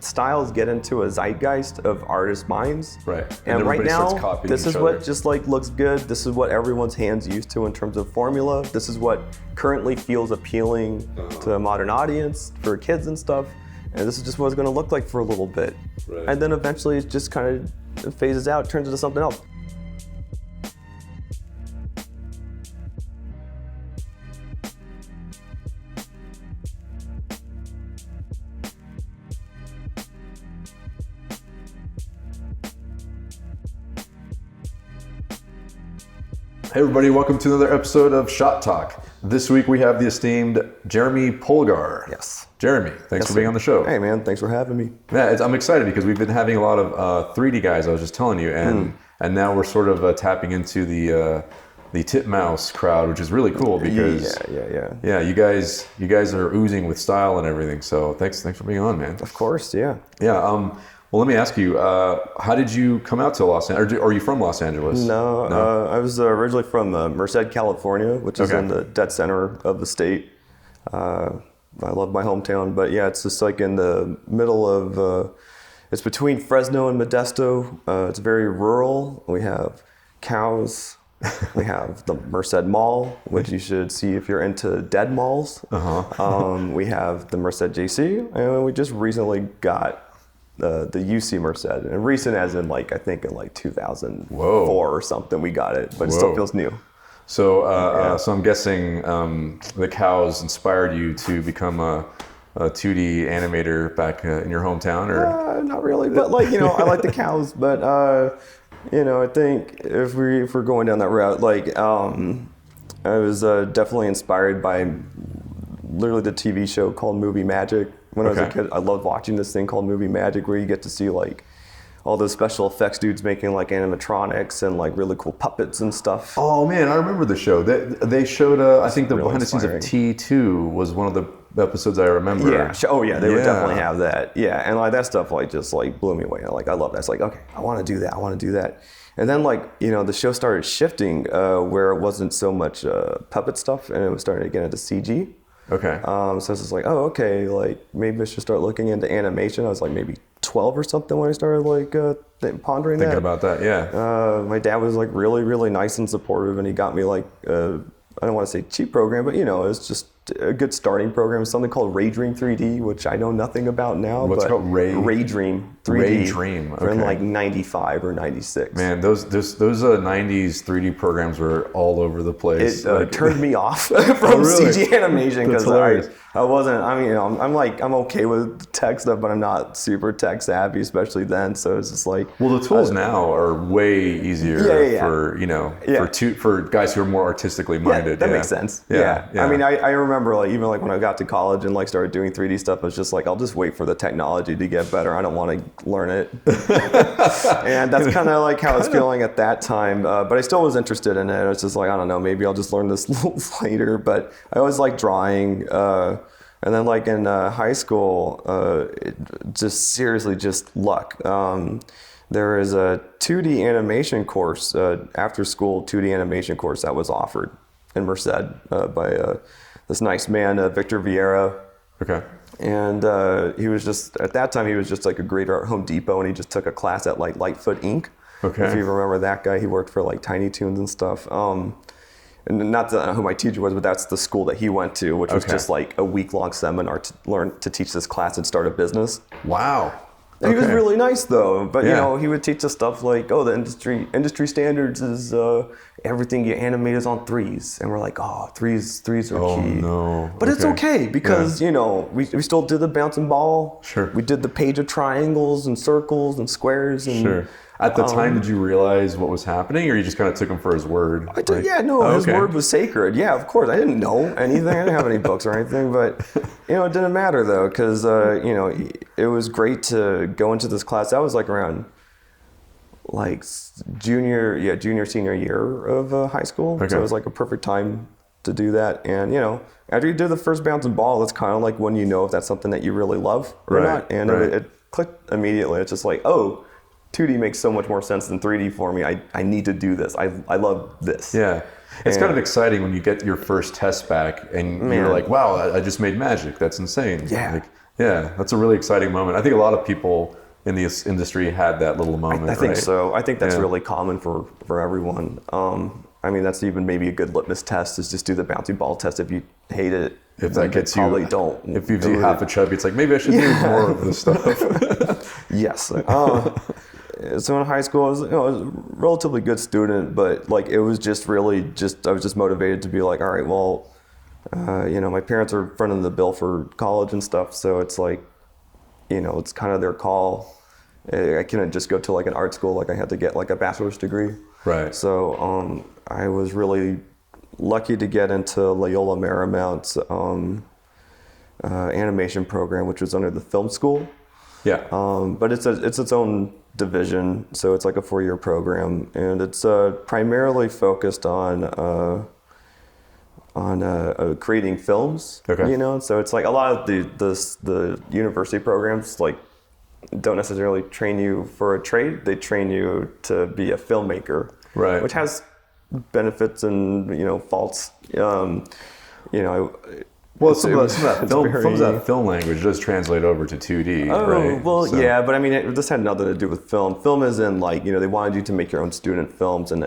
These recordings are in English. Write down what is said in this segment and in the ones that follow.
Styles get into a zeitgeist of artists' minds. Right. And right now, this is what other. just like looks good. This is what everyone's hands used to in terms of formula. This is what currently feels appealing to a modern audience for kids and stuff. And this is just what it's going to look like for a little bit. Right. And then eventually it just kind of phases out, turns into something else. Hey everybody, welcome to another episode of Shot Talk. This week we have the esteemed Jeremy Polgar. Yes. Jeremy, thanks for being on the show. Hey man, thanks for having me. Yeah, I'm excited because we've been having a lot of 3D guys, I was just telling you, and now we're sort of tapping into the Titmouse crowd, which is really cool because yeah, you guys are oozing with style and everything. So thanks for being on, man. Of course, yeah. Yeah. Well, let me ask you, how did you come out to Los Angeles? Or are you from Los Angeles? No. I was originally from Merced, California, which is in the dead center of the state. I love my hometown, but yeah, it's just like in the middle of, it's between Fresno and Modesto. It's very rural. We have cows. We have the Merced Mall, which you should see if you're into dead malls. We have the Merced JC, and we just recently got the UC Merced, and recent as in I think in 2004 or something we got it, but it still feels new. So so I'm guessing the cows inspired you to become a 2D animator back in your hometown, or? Not really, but I like the cows, but I think if we're going down that route, I was definitely inspired by literally the TV show called Movie Magic. When I was a kid, I loved watching this thing called Movie Magic, where you get to see all those special effects dudes making animatronics and really cool puppets and stuff. Oh man, I remember the show. They showed, I think the behind the scenes of T2 was one of the episodes I remember. Yeah. Oh yeah, they would definitely have that. Yeah, and that stuff just blew me away. I love that. It's okay, I want to do that. I want to do that. And then the show started shifting where it wasn't so much puppet stuff, and it was starting to get into CG. Okay. So it's just okay, maybe I should start looking into animation. I was maybe 12 or something when I started pondering Thinking about that, yeah. My dad was really, really nice and supportive, and he got me I don't want to say cheap program, but it's just a good starting program. It's something called Raydream 3D, which I know nothing about now. What's it called? Raydream 3D. Raydream, okay. From 95 or 96. Man, those 90s 3D programs were all over the place. It turned me off from CG animation because I wasn't. I'm okay with tech stuff, but I'm not super tech savvy, especially then. So it's just well, the tools now are way easier for guys who are more artistically minded. That makes sense. Yeah. I remember even when I got to college and started doing 3D stuff, I was just I'll just wait for the technology to get better. I don't want to learn it. And that's kind of how I was feeling at that time. But I still was interested in it. I was just I don't know, maybe I'll just learn this later. But I always liked drawing. And then in high school, just luck. There is a 2D animation course, after school 2D animation course that was offered in Merced by this nice man, Victor Vieira. Okay. And he was just, at that time, he was just a grader at Home Depot, and he just took a class at Lightfoot Inc. Okay. If you remember that guy, he worked for Tiny Toons and stuff. And not who my teacher was, but that's the school that he went to, which was just a week-long seminar to learn to teach this class and start a business. Wow. And he was really nice though, but he would teach us stuff the industry standards is everything you animate is on 3s, and we're threes are key. Oh no! But it's okay because we still did the bouncing ball. Sure. We did the page of triangles and circles and squares and. Sure. At the time, did you realize what was happening, or you just kind of took him for his word? I did, his word was sacred. Yeah, of course. I didn't know anything. I didn't have any books or anything, but it didn't matter though, because it was great to go into this class. That was around junior, senior year of high school. Okay. So it was a perfect time to do that. And after you do the first bouncing ball, it's kind of when if that's something that you really love or not. And it clicked immediately. It's just 2D makes so much more sense than 3D for me. I need to do this. I love this. Yeah. It's kind of exciting when you get your first test back and you're wow, I just made magic. That's insane. Yeah. Yeah, that's a really exciting moment. I think a lot of people in this industry had that little moment. I think right? so. I think that's really common for everyone. I mean, that's even maybe a good litmus test is just do the bouncy ball test. If you hate it, if that gets you, probably don't. If you do half a chubby, it's like maybe I should do more of this stuff. Yes. So in high school, I was a relatively good student, but like it was just really I was just motivated to be like, all right, well, my parents are fronting the bill for college and stuff, so it's like, it's kind of their call. I couldn't just go to like an art school, like I had to get like a bachelor's degree. Right. So I was really lucky to get into Loyola Marymount's animation program, which was under the film school. Yeah. But it's its own division, so it's like a 4-year program, and it's primarily focused on creating films. Okay. So it's like a lot of the university programs like don't necessarily train you for a trade; they train you to be a filmmaker, right? Which has benefits and faults. Well, some of that film language does translate over to 2D, right? Well, so. Yeah, but I mean, this had nothing to do with film. Film is in like, they wanted you to make your own student films and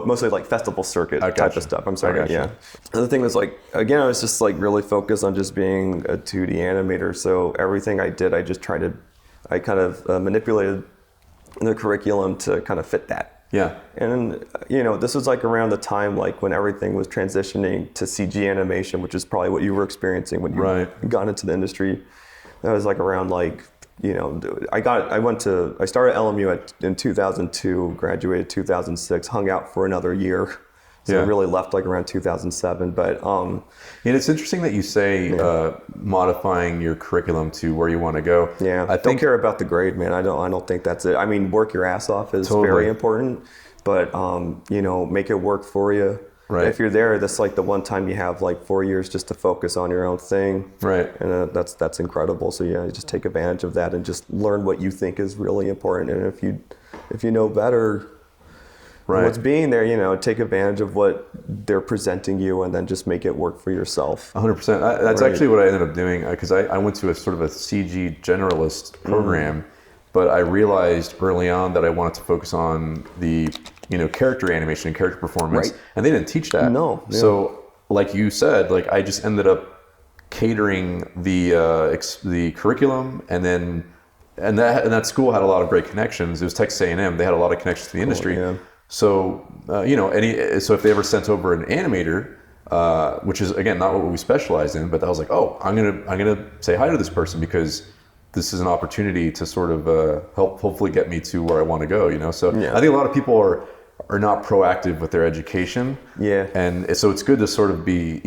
mostly like festival circuit type of stuff. I'm sorry, yeah. And the thing was like, again, I was just like really focused on just being a 2D animator. So everything I did, I kind of manipulated the curriculum to kind of fit that. Yeah. And, this was like around the time like when everything was transitioning to CG animation, which is probably what you were experiencing when you got into the industry. That was like around like, I started LMU in 2002, graduated 2006, hung out for another year. So I really left like around 2007. But and it's interesting that you say modifying your curriculum to where you want to go. Yeah, I don't care about the grade, man. I don't think that's it. I mean, work your ass off is very important, but make it work for you. Right. If you're there, that's like the one time you have like 4 years just to focus on your own thing. Right. And that's incredible. So yeah, just take advantage of that and just learn what you think is really important. And if you know better. Right. What's being there, take advantage of what they're presenting you and then just make it work for yourself. 100%. That's actually what I ended up doing because I went to a sort of a CG generalist program, but I realized early on that I wanted to focus on the, character animation and character performance, and they didn't teach that. No. Yeah. So like you said, like I just ended up catering the curriculum and that school had a lot of great connections. It was Texas A&M. They had a lot of connections to the industry. Yeah. So, so if they ever sent over an animator, which is again not what we specialize in, but I was like, oh, I'm gonna say hi to this person because this is an opportunity to sort of hopefully get me to where I want to go. So I think a lot of people are not proactive with their education. Yeah. And so it's good to sort of be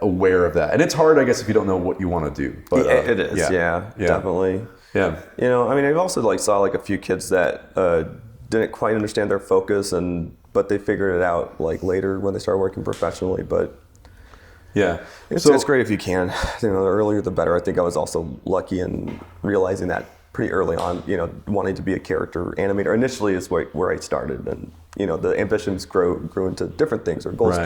aware of that. And it's hard, I guess, if you don't know what you want to do. But it is. Yeah, definitely. Yeah. I mean, I've also saw like a few kids that didn't quite understand their focus, but they figured it out like later when they started working professionally. But yeah, it's great if you can. The earlier the better. I think I was also lucky in realizing that pretty early on. Wanting to be a character animator initially is where I started, and the ambitions grew into different things, or goals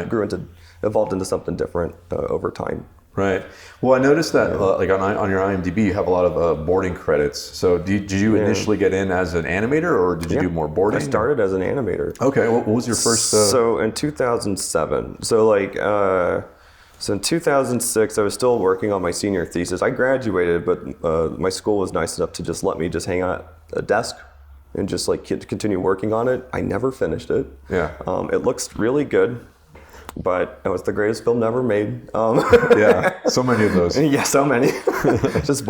evolved into something different over time. Right. Well, I noticed that like on your IMDb, you have a lot of boarding credits. So did you initially get in as an animator, or did you do more boarding? I started as an animator. Okay. What was your first? So in 2007. So in 2006, I was still working on my senior thesis. I graduated, but my school was nice enough to just let me just hang out at a desk and just like continue working on it. I never finished it. Yeah. It looks really good. But it was the greatest film never made. Yeah, so many of those. Yeah, so many. Just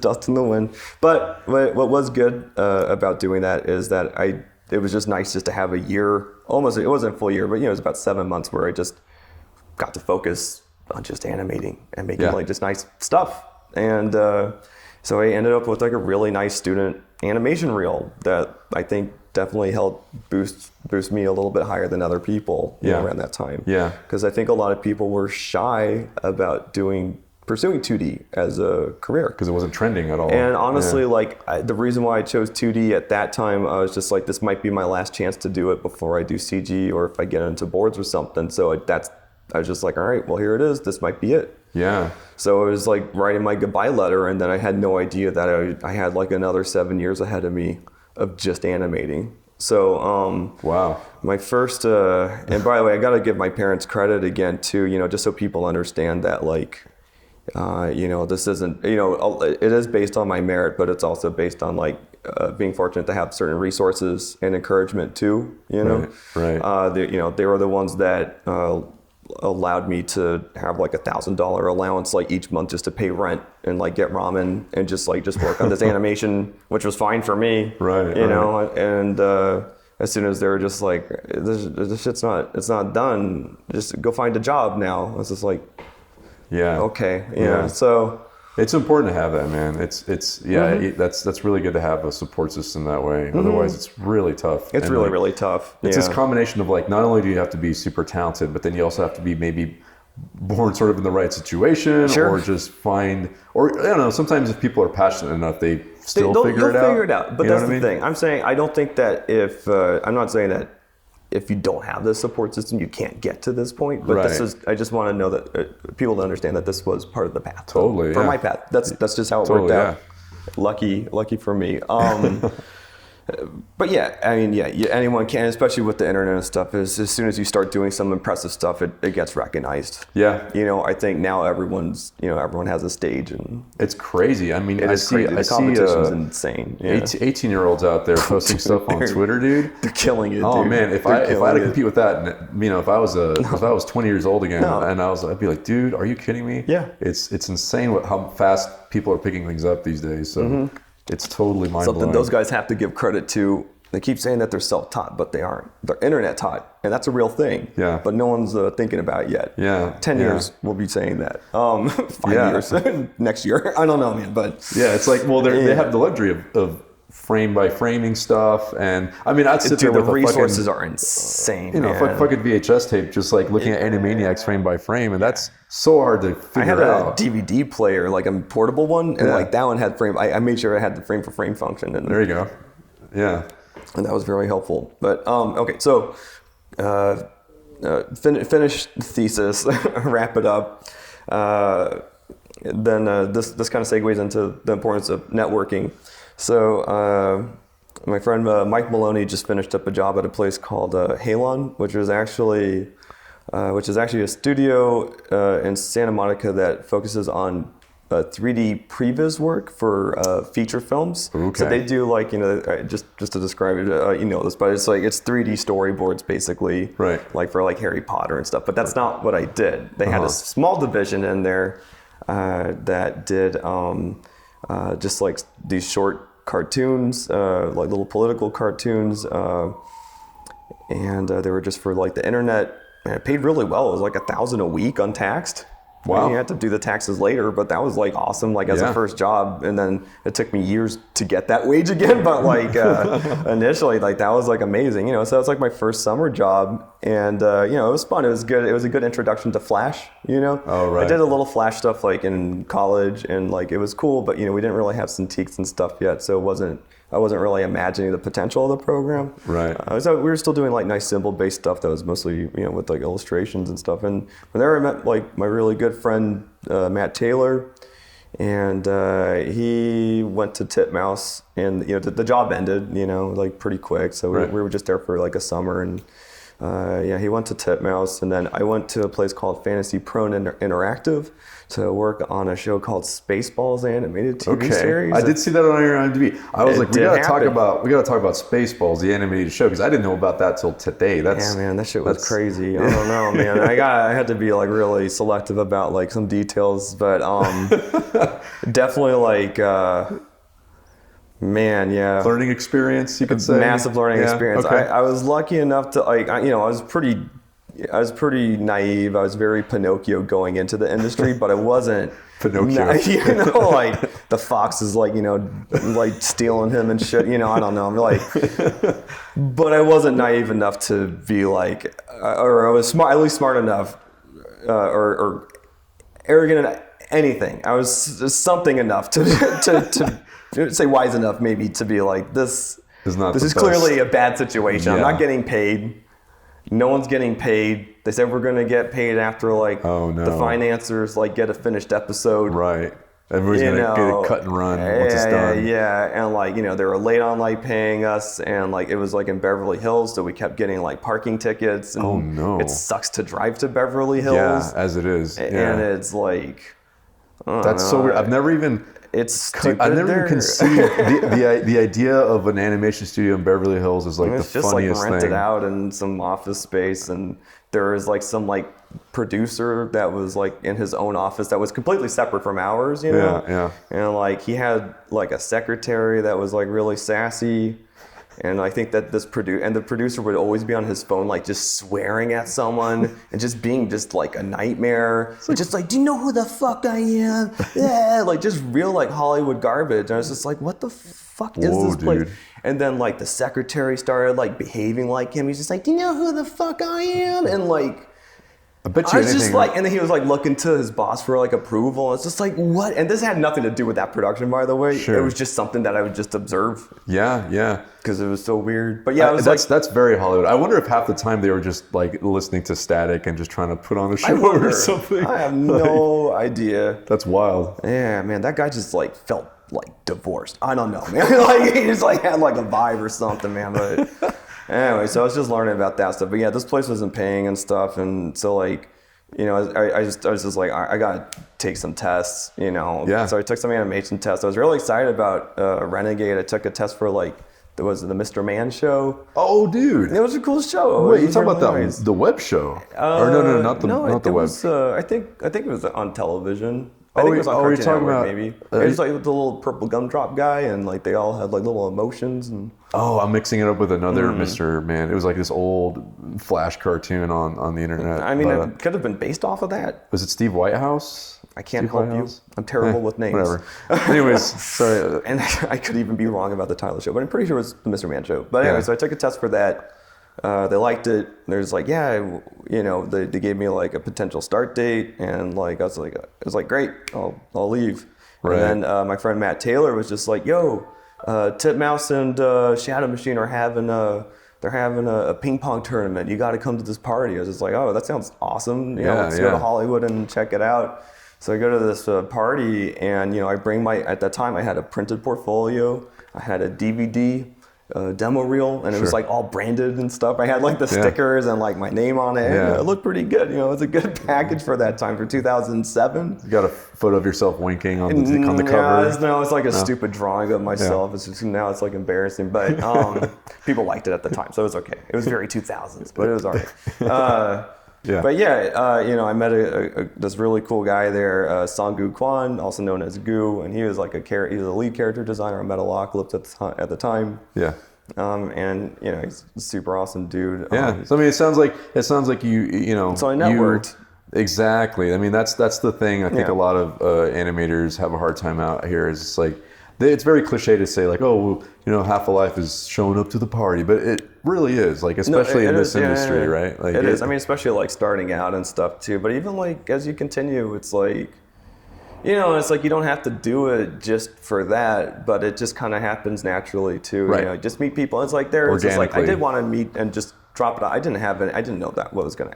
dust in the wind. But what was good about doing that is that it was just nice just to have a year, almost, it wasn't a full year, but it was about 7 months where I just got to focus on just animating and making like just nice stuff. And so I ended up with like a really nice student animation reel that I think definitely helped boost me a little bit higher than other people around that time. Yeah. Because I think a lot of people were shy about pursuing 2D as a career. Because it wasn't trending at all. And honestly, the reason why I chose 2D at that time, I was just like, this might be my last chance to do it before I do CG or if I get into boards or something. So I was just like, all right, well, here it is. This might be it. Yeah. So it was like writing my goodbye letter, and then I had no idea that I had like another 7 years ahead of me of just animating. So wow. My first and by the way, I got to give my parents credit again too, you know, just so people understand that like you know, this isn't, you know, it is based on my merit, but it's also based on like being fortunate to have certain resources and encouragement too, you know. Right. You know, they were the ones that allowed me to have like $1,000 allowance like each month just to pay rent and like get ramen and just work on this animation, which was fine for me. Right. You know, and as soon as they were just like, this shit's not done, just go find a job now. I was just like, yeah. Okay. Yeah. So it's important to have that, man. It's that's really good to have a support system that way. Otherwise, it's really tough. It's really, really tough. It's this combination of like, not only do you have to be super talented, but then you also have to be maybe born sort of in the right situation, or just find, or I don't know. Sometimes if people are passionate enough, they still figure it out. Figure it out. But that's the thing. I'm saying I don't think that if I'm not saying that if you don't have this support system, you can't get to this point. But this is, I just want to know that people to understand that this was part of the path. Totally. For my path. That's just how it worked out. Lucky for me. But yeah, I mean, anyone can, especially with the internet and stuff, is as soon as you start doing some impressive stuff, it gets recognized. Yeah. You know, I think now everyone has a stage, and it's crazy. I mean, the competition's insane. Yeah. 18-year-olds out there posting stuff on Twitter, dude. They're killing it, Oh dude. man, if I had to compete with that, you know, if I was 20 years old again, and I'd be like, dude, are you kidding me? Yeah. It's insane how fast people are picking things up these days. So it's totally mind-blowing. Something those guys have to give credit to. They keep saying that they're self-taught, but they aren't. They're internet taught, and that's a real thing. Yeah. But no one's thinking about it yet. Yeah. 10 years we'll be saying that. 5 years next year. I don't know, man. But yeah, it's like, well, they have the luxury of frame by framing stuff, and I mean, I'd sit there with the resources are insane. You know, fucking VHS tape, just like looking at Animaniacs frame by frame, and that's so hard to figure out. I had a DVD player, like a portable one, and like that one had frame. I made sure I had the frame for frame function. And there you go. Yeah. And that was very helpful. But okay, so finish the thesis, wrap it up. Then this kind of segues into the importance of networking. So my friend Mike Maloney just finished up a job at a place called Halon, which is actually a studio in Santa Monica that focuses on 3D previs work for feature films. Okay. So they do like, you know, just to describe it, you know this, but it's like, it's 3D storyboards basically, right? Like for like Harry Potter and stuff. But that's not what I did. They had a small division in there that did just like these short cartoons, like little political cartoons, and they were just for like the internet. And it paid really well. It was like $1,000 a week untaxed. Wow. I mean, you had to do the taxes later, but that was like awesome, like as a first job. And then it took me years to get that wage again, but like initially, like that was like amazing, you know. So that was like my first summer job, and you know, it was fun. It was good. It was a good introduction to Flash, you know. Oh, right. I did a little Flash stuff like in college, and like it was cool, but you know, we didn't really have Cintiqs and stuff yet, so I wasn't really imagining the potential of the program. Right. So we were still doing like nice symbol-based stuff that was mostly, you know, with like illustrations and stuff. And from there I met like my really good friend, Matt Taylor, and he went to Titmouse, and you know, the job ended, you know, like pretty quick. So we were just there for like a summer, and he went to Titmouse, and then I went to a place called Fantasy Prone Interactive to work on a show called Spaceballs, the animated TV series. I did see that on your IMDb. I was like, we gotta talk about Spaceballs, the animated show, because I didn't know about that till today. Yeah, man, that shit was crazy. I don't know, man. I had to be like really selective about like some details, but definitely like. Man, yeah. Learning experience, you could say. Massive learning experience. Okay. I was lucky enough to like, you know, I was pretty naive. I was very Pinocchio going into the industry, but I wasn't. Pinocchio. You know, like the fox is like, you know, like stealing him and shit. You know, I don't know. I'm like, but I wasn't naive enough to be like, or I was smart, at least smart enough, or arrogant enough, anything. I was something enough to say wise enough maybe to be like, this is clearly a bad situation. I'm not getting paid. no one's getting paid. They said we're going to get paid after like the financiers like get a finished episode. Right. Everybody's going to get a cut and run once it's done. Yeah. And like, they were late on like paying us, and like it was like in Beverly Hills, so we kept getting like parking tickets. And it sucks to drive to Beverly Hills. Yeah, as it is. And it's like, that's so weird. I've never even... It's stupid. I never even conceived the idea of an animation studio in Beverly Hills is like the funniest thing. It's just like rented out in some office space, and there was like some like producer that was like in his own office that was completely separate from ours, Yeah. And like he had like a secretary that was like really sassy. And I think that the producer would always be on his phone, like just swearing at someone and just being just like a nightmare. Just like, do you know who the fuck I am? Yeah, like just real like Hollywood garbage. And I was just like, what the fuck is this place? Dude. And then like the secretary started like behaving like him. He's just like, do you know who the fuck I am? And like, I bet you I was just like, and then he was like looking to his boss for like approval. It's just like, what? And this had nothing to do with that production, by the way. Sure. It was just something that I would just observe. Yeah. Because it was so weird. But yeah, it was that's very Hollywood. I wonder if half the time they were just like listening to static and just trying to put on a show or something. I have no idea. That's wild. Yeah, man, that guy just like felt like divorced. I don't know, man. Like he just like had like a vibe or something, man. But anyway, so I was just learning about that stuff. But yeah, this place wasn't paying and stuff, and so like, I was just like, I gotta take some tests, Yeah. So I took some animation tests. I was really excited about Renegade. I took a test for like, there was the Mr. Man show. Oh, dude! It was a cool show. Wait, you talking about the web show? Or no, not the web. Was, I think it was on television. I think it was on Cartoon Network, maybe. It was like the little purple gumdrop guy, and like they all had like little emotions and. Oh, I'm mixing it up with another Mr. Man. It was like this old Flash cartoon on the internet. I mean, it could have been based off of that. Was it Steve Whitehouse? I can't help you. I'm terrible with names. Whatever. Anyways, sorry. And I could even be wrong about the title of the show, but I'm pretty sure it was the Mr. Man show. But anyway, so I took a test for that. They liked it. There's like, they gave me like a potential start date, and like I was like, great, I'll leave. Right. And then my friend Matt Taylor was just like, yo, Titmouse and Shadow Machine are having a ping pong tournament. You got to come to this party. I was just like, oh, that sounds awesome. Let's go to Hollywood and check it out. So I go to this party, and I bring at that time I had a printed portfolio, I had a DVD. Demo reel, and it was like all branded and stuff. I had like the stickers and like my name on it. Yeah. It looked pretty good. It was a good package for that time, for 2007. You got a photo of yourself winking on the cover? No, it's like a stupid drawing of myself. Yeah. It's just, now it's like embarrassing, but people liked it at the time, so it was okay. It was very 2000s, but it was all right. Yeah. But I met this really cool guy there, Sanggu Kwan, also known as Gu, and he was like he was a lead character designer on Metalocalypse at the time. Yeah. And he's a super awesome dude. Yeah. So I mean, it sounds like you. So I networked. Exactly. I mean, that's the thing. I think a lot of animators have a hard time out here. Is it's like. It's very cliche to say like, oh, half a life is showing up to the party, but it really is, like, especially in this industry, right? Like it is. I mean, especially like starting out and stuff too. But even like as you continue, it's like, it's like you don't have to do it just for that, but it just kind of happens naturally too. Right. Just meet people. It's like it's just like I did want to meet and just drop it out. I didn't know that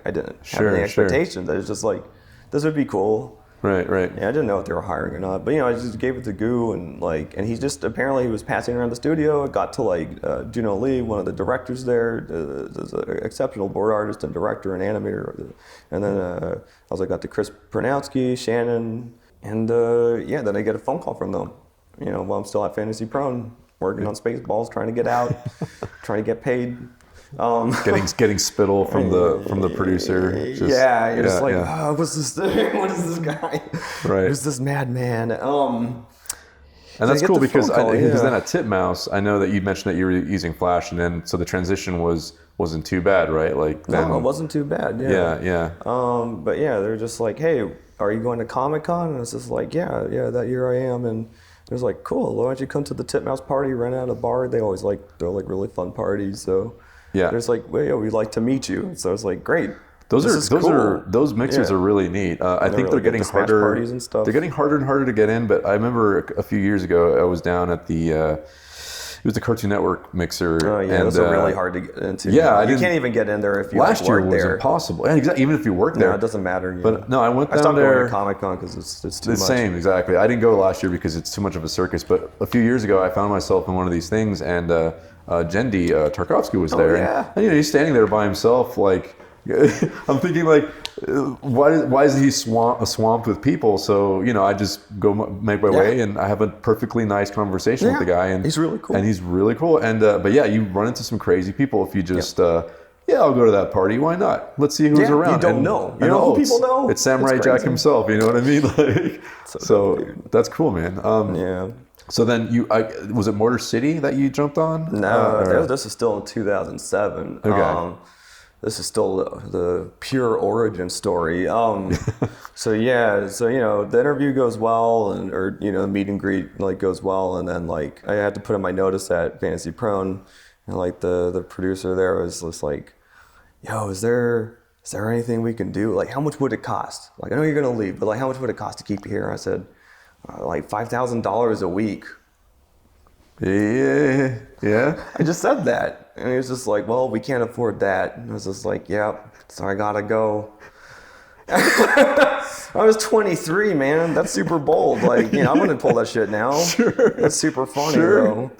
I didn't have any expectations. I was just like, this would be cool. Right. Yeah, I didn't know if they were hiring or not, but I just gave it to Gu, and he just apparently he was passing around the studio. It got to like Juno Lee, one of the directors there, is an exceptional board artist and director and animator, and then I got to Chris Pronowski, Shannon, and then I get a phone call from them, while I'm still at Fantasy Prone, working on Spaceballs, trying to get out, trying to get paid. Getting spittle from the producer. You're just like, oh, what's this thing? What is this guy? Right. Who's this madman? And that's cool because then at Titmouse, I know that you mentioned that you were using Flash, and then so the transition wasn't too bad, right? Like then, no, it wasn't too bad. Yeah. But they're just like, hey, are you going to Comic-Con? And it's just like, yeah, that year I am, and. It was like, cool. Why don't you come to the Titmouse party? Rent out a bar. They're like really fun parties. So. Yeah. There's like, well, we'd like to meet you. So it's like, great. Those mixers are really neat. I think they're getting harder. Parties and stuff. They're getting harder and harder to get in. But I remember a few years ago, I was down at the was the Cartoon Network mixer. Oh yeah, and, those are really hard to get into. Yeah, you can't even get in there if you last year work was there. impossible. And exactly, even if you work there, No, it doesn't matter. But no, I went down stopped there. going to Comic-Con because it's too much. The same, exactly. I didn't go last year because it's too much of a circus. But a few years ago, I found myself in one of these things, and Jendi Tarkovsky was there. Yeah. And he's standing there by himself, like. I'm thinking like, why is he swamped with people? So I just go make my way, and I have a perfectly nice conversation with the guy, and he's really cool. And he's really cool. And but yeah, you run into some crazy people if you just. I'll go to that party. Why not? Let's see who's around. You don't know. You know who people know? It's Samurai Jack himself. You know what I mean? Like, so that's cool, man. Yeah. So then was it Motorcity that you jumped on? No, this is still in 2007. Okay. This is still the pure origin story. So the interview goes well, or the meet and greet goes well, and then I had to put in my notice at Fantasy Prone, and the producer there was just like, "Yo, is there anything we can do? Like, how much would it cost? Like, I know you're gonna leave, but how much would it cost to keep you here?" I said, $5,000 a week. Yeah. I just said that. And he was just like, well, we can't afford that. And I was just like, yep, so I gotta go. I was 23, man. That's super bold. I wouldn't pull that shit now. Sure. That's super funny, though.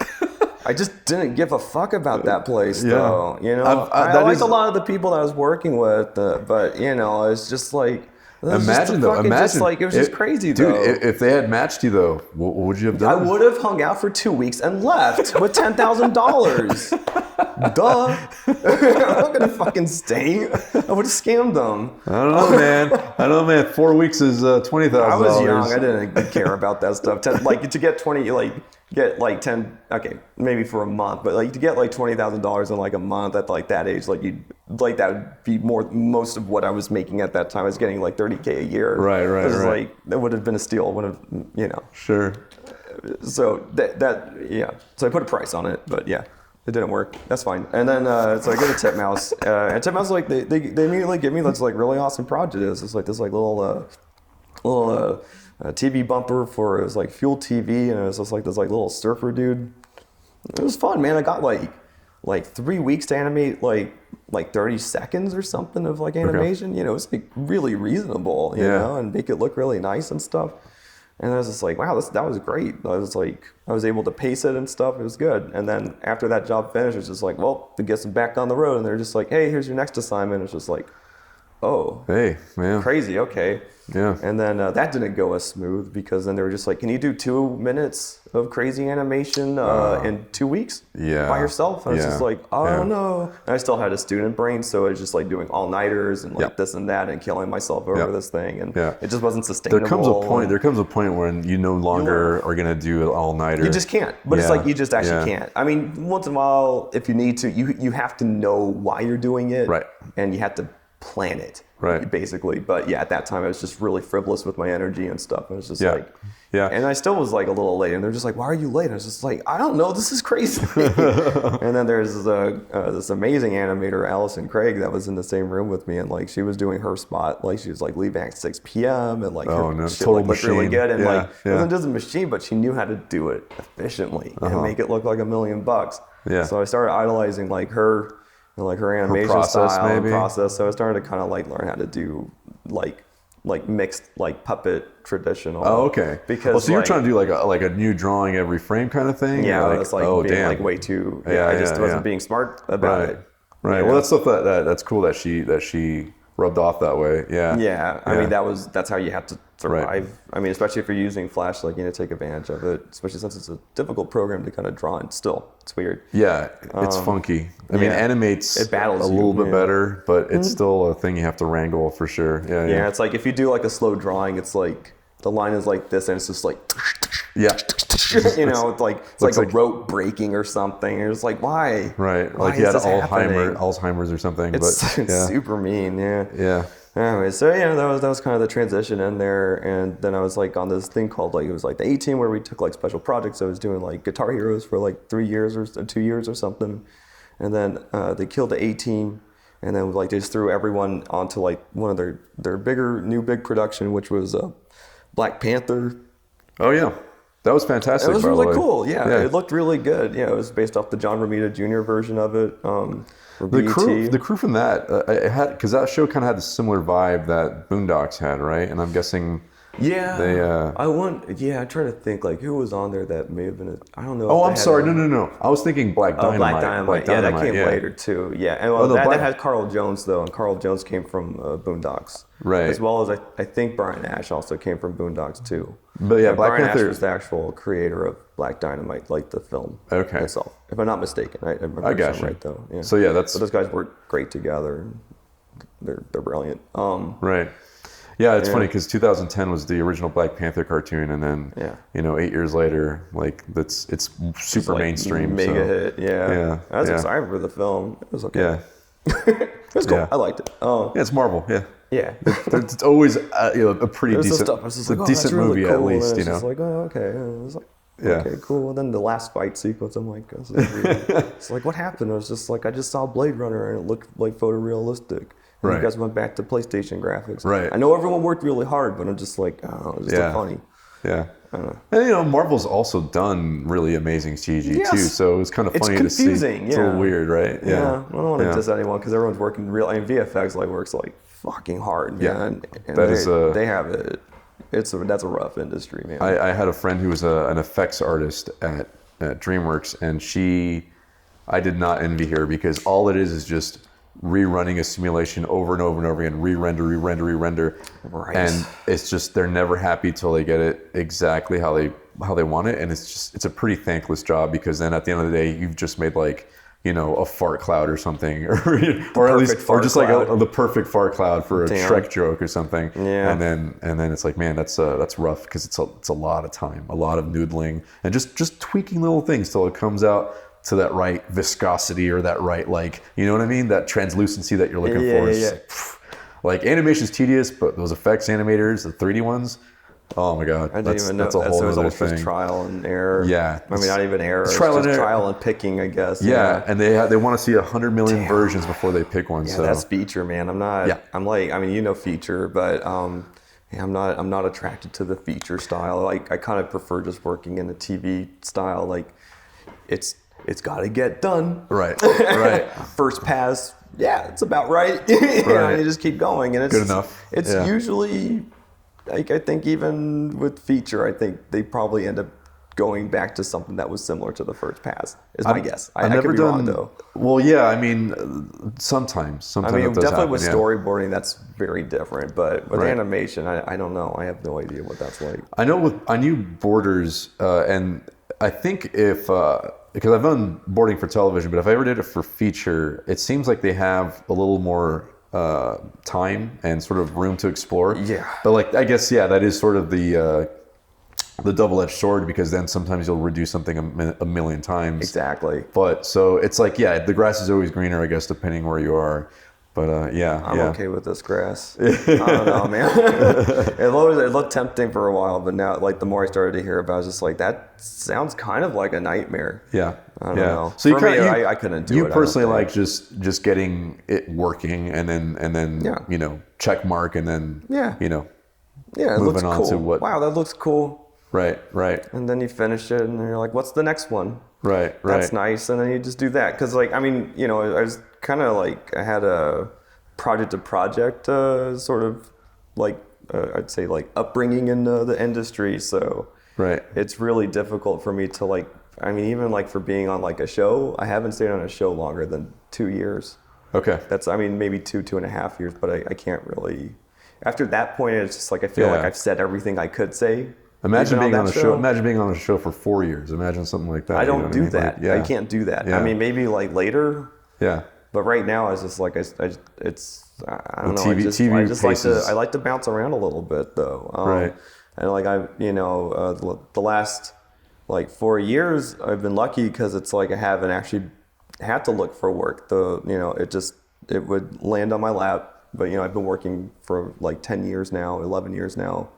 I just didn't give a fuck about that place, though. I liked a lot of the people that I was working with, but, it's just like... Imagine it was just crazy, dude, though. If they had matched you, though, what would you have done? I would have hung out for 2 weeks and left with $10,000. Duh. I'm not gonna fucking stay. I would have scammed them. I don't know, man. 4 weeks is $20,000. I was young. I didn't care about that stuff. To get 20, get 10. Okay, maybe for a month, but to get $20,000 in a month at that age, that would be most of what I was making at that time. I was getting $30K a year. Right. That would have been a steal. Would have, Sure. So So I put a price on it, but yeah, it didn't work. That's fine. And then so I go to Titmouse, and Titmouse they immediately give me this really awesome project. It's this little TV bumper for, it was Fuel TV, and it was just this little surfer dude. It was fun, man. I got 3 weeks to animate 30 seconds or something of animation. Okay. It was really reasonable, you know, and make it look really nice and stuff. And I was just like, wow, that was great. I was able to pace it and stuff. It was good. And then after that job finished, it was just like, well, it gets them back on the road. And they're just like, hey, here's your next assignment. It's just like, oh, hey, man, crazy. Okay. Yeah. And then that didn't go as smooth, because then they were just like, can you do 2 minutes of crazy animation in 2 weeks by yourself? And I was just like, oh no. And I still had a student brain, so I was just doing all-nighters and this and that and killing myself over this thing, and it just wasn't sustainable. There comes a point when you no longer are gonna do all-nighter. You just can't. But it's you just actually can't. I mean, once in a while, if you need to, you have to know why you're doing it, right? And you have to plan it, right? Basically. But yeah, at that time I was just really frivolous with my energy and stuff. I was just and I still was a little late, and they're just like, why are you late? I was just like, I don't know, this is crazy. And then there's this amazing animator, Allison Craig, that was in the same room with me, and she was doing her spot, she was leaving at 6 p.m. and her shit looked really good, and it wasn't just a machine, but she knew how to do it efficiently and make it look like $1 million. So I started idolizing her her animation style and process. So I started to kind of learn how to do mixed puppet traditional. Oh, okay. Because so you're trying to do a new drawing every frame kind of thing? Yeah, it's being way too. I just wasn't being smart about it. Right. Well, that's stuff that's cool that she rubbed off that way. Yeah. Yeah. I mean, that's how you have to survive. Right. I mean, especially if you're using Flash, take advantage of it, especially since it's a difficult program to kind of draw in still. It's weird. Yeah, it's funky. I mean, Animate's it battles a little bit better, but it's still a thing you have to wrangle for sure. Yeah, it's if you do a slow drawing, it's the line is this, and it's just yeah. It's like a rope breaking or something. It's why? Right. Why you had happening? Alzheimer's or something. It's super mean, Yeah. Anyway, so that was kind of the transition in there, and then I was on this thing called it was the A-Team, where we took special projects. I was doing Guitar Heroes for 3 years or 2 years or something, and then they killed the A-Team, and then they just threw everyone onto one of their big production, which was Black Panther. Oh yeah. That was fantastic. It was by really the way. cool. Yeah, it looked really good. Yeah, it was based off the John Romita Jr. version of it. For BET. The crew from that, it had, because that show kind of had a similar vibe that Boondocks had, right? And I'm guessing. Yeah, they. I'm trying to think like who was on there that may have been. I don't know. Oh, I'm sorry. No. I was thinking Black Dynamite. Black Dynamite. Yeah, that came later too. Yeah, and that had Carl Jones though, and Carl Jones came from Boondocks. Right. As well as I think Brian Ash also came from Boondocks too. But yeah, Black Brian Panther Ash was the actual creator of Black Dynamite, like the film itself. If I'm not mistaken, I'm got you. right though. Yeah. So yeah, but those guys work great together. They're brilliant. Right. Yeah, it's funny because 2010 was the original Black Panther cartoon, and then 8 years later, like it's super like mainstream, mega hit. Yeah. I was excited for the film. It was okay. Yeah, it was cool. I liked it. Yeah, it's Marvel. Yeah. Yeah, it's always a pretty decent, decent really movie cool. at least. And it's just like, oh, okay. And it was like, okay, cool. And then the last fight sequence, I'm like, this is really, it's like, what happened? I was just like, I just saw Blade Runner and it looked like photorealistic. And you guys went back to PlayStation graphics. Right. I know everyone worked really hard, but I'm just like, oh, it's just funny. Yeah. And Marvel's also done really amazing CG too, so it's kind of funny to see. It's a little weird, right? Yeah. I don't want to diss anyone because everyone's working real. I mean, VFX works like fucking hard, man. And they have it. That's a rough industry, man. I had a friend who was an effects artist at DreamWorks, and I did not envy her because all it is just rerunning a simulation over and over and over again, re-render. Right. And it's just they're never happy till they get it exactly how they want it, and it's a pretty thankless job because then at the end of the day you've just made like a fart cloud or something, or at least just like the perfect fart cloud for a Shrek joke or something. Yeah. And then it's like, man, that's rough because it's a lot of time, a lot of noodling, and just tweaking little things till it comes out to that right viscosity or that right, like, you know what I mean? That translucency that you're looking for. Yeah. Like animation's tedious, but those effects animators, the 3D ones, oh my God. I didn't even know. That's a whole other thing. Just trial and error. Yeah. I mean, not even error. It's trial and picking, I guess. Yeah. And they want to see 100 million versions before they pick one. Yeah, that's feature, man. I'm like, I mean, feature, but I'm not attracted to the feature style. Like, I kind of prefer just working in the TV style. Like, it's got to get done. Right. First pass, it's about right. You just keep going, and it's good enough. It's usually, like, I think even with feature, I think they probably end up going back to something that was similar to the first pass. Is my guess. I never could be wrong though. Well, yeah. I mean, sometimes. I mean, definitely with storyboarding, that's very different. But with animation, I don't know. I have no idea what that's like. I knew Borders, and I think because I've done boarding for television, but if I ever did it for feature, it seems like they have a little more time and sort of room to explore. Yeah. But like, I guess, that is sort of the double-edged sword, because then sometimes you'll redo something a million times. Exactly. But so it's like, the grass is always greener, I guess, depending where you are. But I'm okay with this grass. I don't know, man. It looked tempting for a while, but now, like, the more I started to hear about it, I was just like, that sounds kind of like a nightmare. Yeah. I don't know. So I couldn't do it. You personally like just getting it working, and then check mark, and then it looks on cool. to what. Wow, that looks cool. Right. And then you finish it, and you're like, what's the next one? Right. That's nice, and then you just do that. Because, like, I mean, I was kind of like, I had a project sort of like, I'd say like upbringing in the industry. So it's really difficult for me to like, I mean, even like for being on like a show, I haven't stayed on a show longer than 2 years. Okay. That's, I mean, maybe 2.5 years, but I can't really, after that point, it's just like, I feel like I've said everything I could say. Imagine being on a show. Imagine being on a show for 4 years. Imagine something like that. I don't do that. Like, I can't do that. I mean, maybe like later. Yeah. But right now, it's just like I don't know. I like to bounce around a little bit though. And like the last like 4 years, I've been lucky because it's like I haven't actually had to look for work. It would land on my lap. But I've been working for like 10 years now, 11 years now.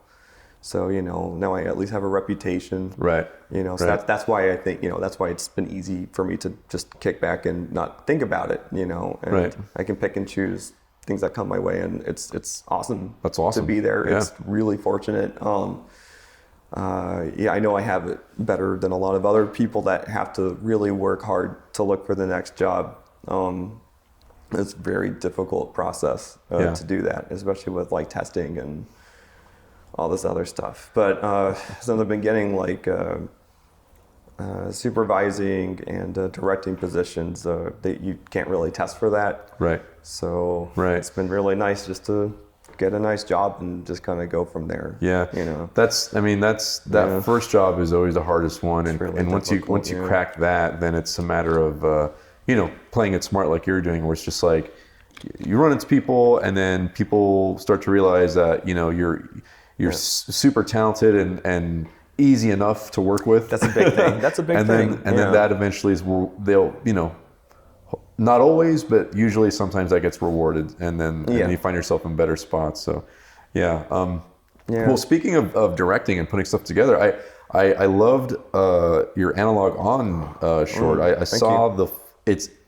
So, now I at least have a reputation. Right. So that's why I think, that's why it's been easy for me to just kick back and not think about it, and I can pick and choose things that come my way, and it's awesome. That's awesome. To be there. Yeah. It's really fortunate. yeah, I know I have it better than a lot of other people that have to really work hard to look for the next job. It's a very difficult process to do that, especially with like testing and all this other stuff. But since I've been getting like supervising and directing positions, that you can't really test for that. Right. So right. It's been really nice just to get a nice job and just kind of go from there. Yeah. You know. That first job is always the hardest one, and really once you crack that, then it's a matter of playing it smart like you're doing, where it's just like you run into people, and then people start to realize that you're super talented and easy enough to work with. That's a big thing. That's a big thing. And then that eventually is where they'll, not always, but usually sometimes that gets rewarded, and then you find yourself in better spots. So, yeah. Well, speaking of directing and putting stuff together, I loved your Analog On short. I saw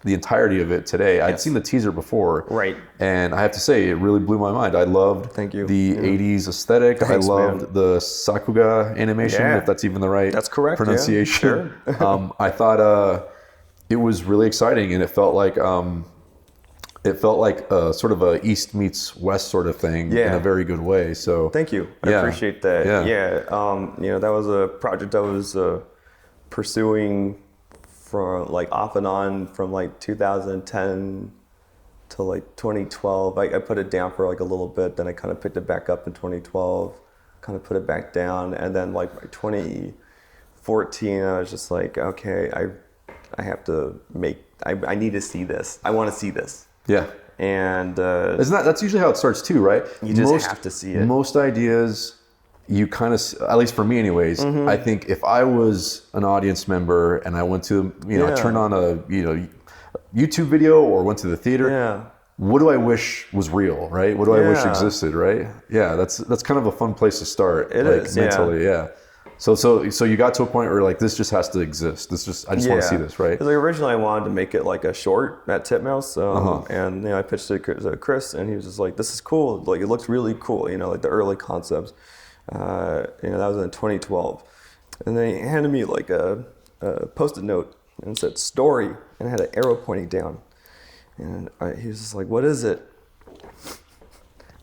the entirety of it today. I'd seen the teaser before. Right. And I have to say, it really blew my mind. I loved the 80s aesthetic. Thanks, I loved the Sakuga animation, if that's even the right pronunciation. Yeah, sure. I thought it was really exciting, and it felt like sort of a East meets West sort of thing in a very good way. So thank you. I appreciate that. Yeah. That was a project I was pursuing for like off and on from like 2010 to like 2012. I put it down for like a little bit, then I kind of picked it back up in 2012, kind of put it back down, and then like by 2014 I was just like, okay, I have to I need to see this. I want to see this. Yeah. And that's usually how it starts too, right? You just have to see it. Most ideas, you kind of, at least for me anyways, I think if I was an audience member and I went to, I turned on a, YouTube video or went to the theater, what do I wish was real, right? What do I wish existed, right? Yeah, that's kind of a fun place to start. It is, mentally, So you got to a point where like this just has to exist. I just want to see this, right? Because originally I wanted to make it like a short at Titmouse, and I pitched it to Chris, and he was just like, "This is cool. Like it looks really cool. Like the early concepts." That was in 2012, and then he handed me like a post-it note and it said "story" and it had an arrow pointing down, and he was just like, "What is it?"